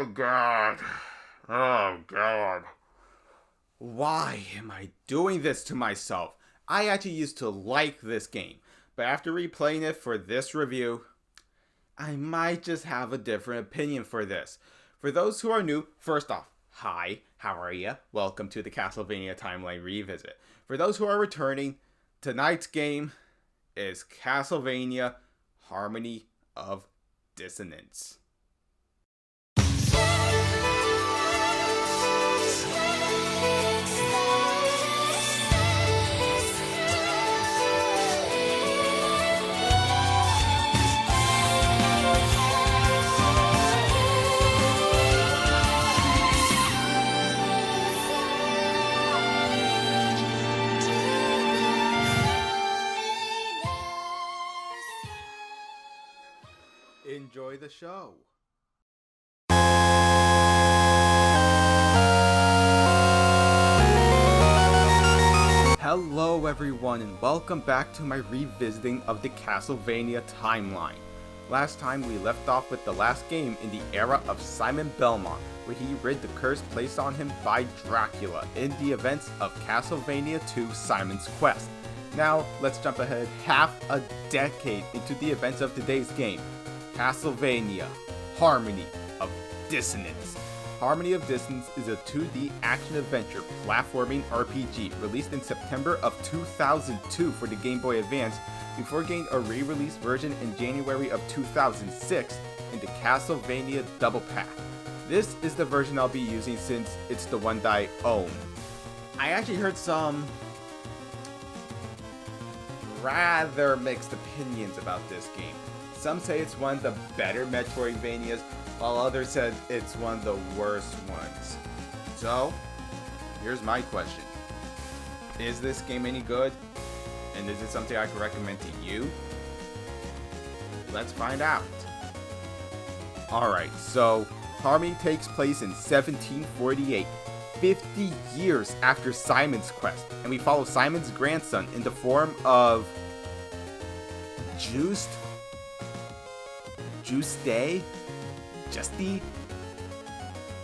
Oh god. Oh god. Why am I doing this to myself? I actually used to like this game, but after replaying it for this review, I might just have a different opinion for this. For those who are new, first off, hi, how are ya? Welcome to the Castlevania Timeline Revisit. For those who are returning, tonight's game is Castlevania Harmony of Dissonance. Enjoy the show. Hello everyone and welcome back to my revisiting of the Castlevania timeline. Last time we left off with the last game in the era of Simon Belmont, where he rid the curse placed on him by Dracula in the events of Castlevania II Simon's Quest. Now let's jump ahead half a decade into the events of today's game. Castlevania Harmony of Dissonance. Harmony of Dissonance is a 2D action-adventure platforming RPG released in September of 2002 for the Game Boy Advance before getting a re-release version in January of 2006 in the Castlevania Double Pack. This is the version I'll be using since it's the one that I own. I actually heard some rather mixed opinions about this game. Some say it's one of the better Metroidvanias, while others said it's one of the worst ones. So, here's my question. Is this game any good? And is it something I can recommend to you? Let's find out. Alright, so Harmony takes place in 1748, 50 years after Simon's Quest, and we follow Simon's grandson in the form of Justy?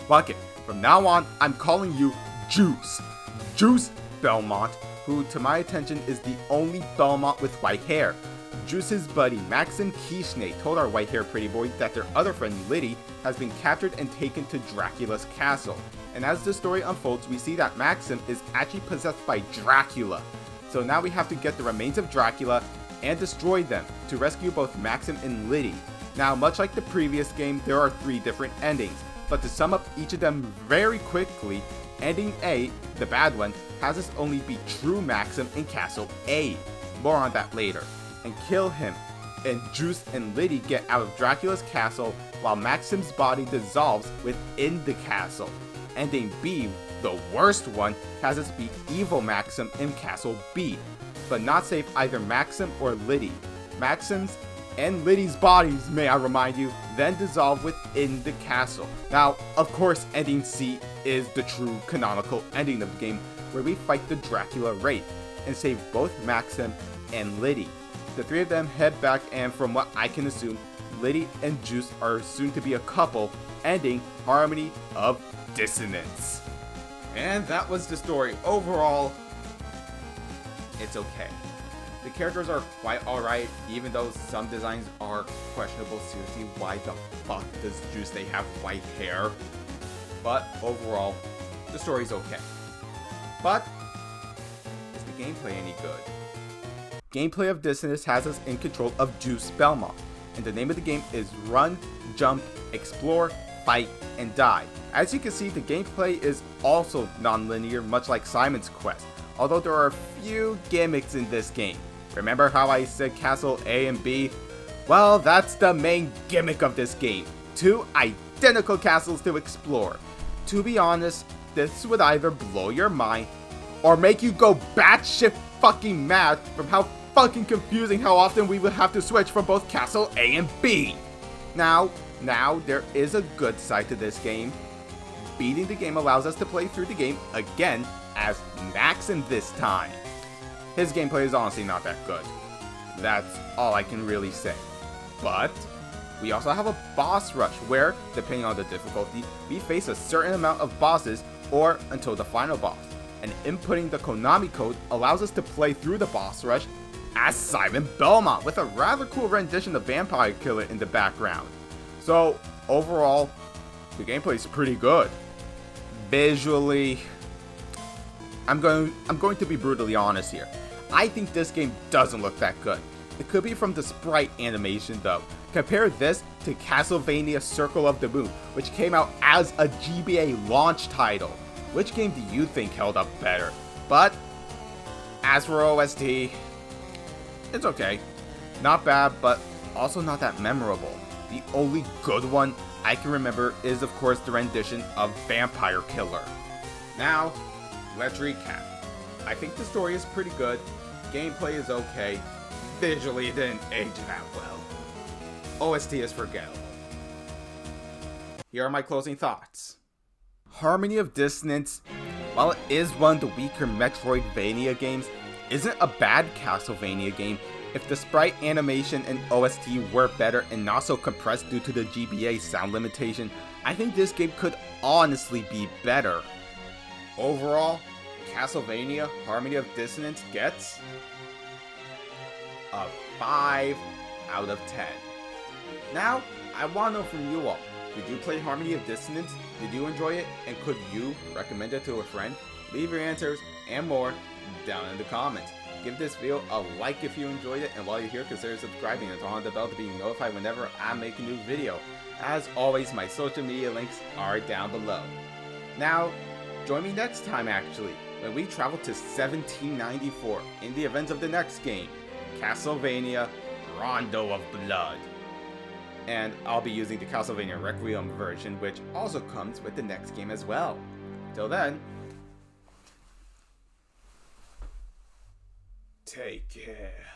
Fuck it. From now on, I'm calling you Juice. Juice Belmont, who to my attention is the only Belmont with white hair. Juice's buddy Maxim Kishney told our white-haired pretty boy that their other friend Liddy has been captured and taken to Dracula's castle. And as the story unfolds, we see that Maxim is actually possessed by Dracula. So now we have to get the remains of Dracula and destroy them to rescue both Maxim and Liddy. Now, much like the previous game, there are 3 different endings, but to sum up each of them very quickly, ending A, the bad one, has us only be true Maxim in Castle A. More on that later. And kill him, and Juice and Liddy get out of Dracula's castle while Maxim's body dissolves within the castle. Ending B, the worst one, has us be evil Maxim in Castle B, but not save either Maxim or Liddy. Maxim's and Liddy's bodies, may I remind you, then dissolve within the castle. Now, of course, ending C is the true canonical ending of the game, where we fight the Dracula Wraith and save both Maxim and Liddy. The 3 of them head back, and from what I can assume, Liddy and Juice are soon to be a couple, ending Harmony of Dissonance. And that was the story. Overall, it's okay. The characters are quite alright, even though some designs are questionable. Seriously, why the fuck does Juice they have white hair? But overall, the story's okay. But, is the gameplay any good? Gameplay of Dissonance has us in control of Juice Belmont, and the name of the game is Run, Jump, Explore, Fight, and Die. As you can see, the gameplay is also non-linear, much like Simon's Quest, although there are a few gimmicks in this game. Remember how I said Castle A and B? Well, that's the main gimmick of this game. 2 identical castles to explore. To be honest, this would either blow your mind or make you go batshit fucking mad from how fucking confusing how often we would have to switch from both Castle A and B. Now, there is a good side to this game. Beating the game allows us to play through the game again as Maxim this time. His gameplay is honestly not that good. That's all I can really say. But We also have a boss rush where, depending on the difficulty, we face a certain amount of bosses or until the final boss. And inputting the Konami code allows us to play through the boss rush as Simon Belmont with a rather cool rendition of Vampire Killer in the background. So overall, the gameplay is pretty good. Visually, I'm going to be brutally honest here. I think this game doesn't look that good. It could be from the sprite animation though. Compare this to Castlevania Circle of the Moon, which came out as a GBA launch title. Which game do you think held up better? But as for OST, it's okay. Not bad, but also not that memorable. The only good one I can remember is of course the rendition of Vampire Killer. Now, let's recap. I think the story is pretty good, gameplay is okay, visually it didn't age that well. OST is forgettable. Here are my closing thoughts. Harmony of Dissonance, while it is one of the weaker Metroidvania games, isn't a bad Castlevania game. If the sprite animation and OST were better and not so compressed due to the GBA sound limitation, I think this game could honestly be better. Overall, Castlevania Harmony of Dissonance gets a 5 out of 10. Now, I want to know from you all. Did you play Harmony of Dissonance? Did you enjoy it? And could you recommend it to a friend? Leave your answers and more down in the comments. Give this video a like if you enjoyed it, and while you're here, consider subscribing and turn on the bell to be notified whenever I make a new video. As always, my social media links are down below. Now, join me next time actually, when we travel to 1794 in the events of the next game, Castlevania Rondo of Blood. And I'll be using the Castlevania Requiem version, which also comes with the next game as well. Till then, take care.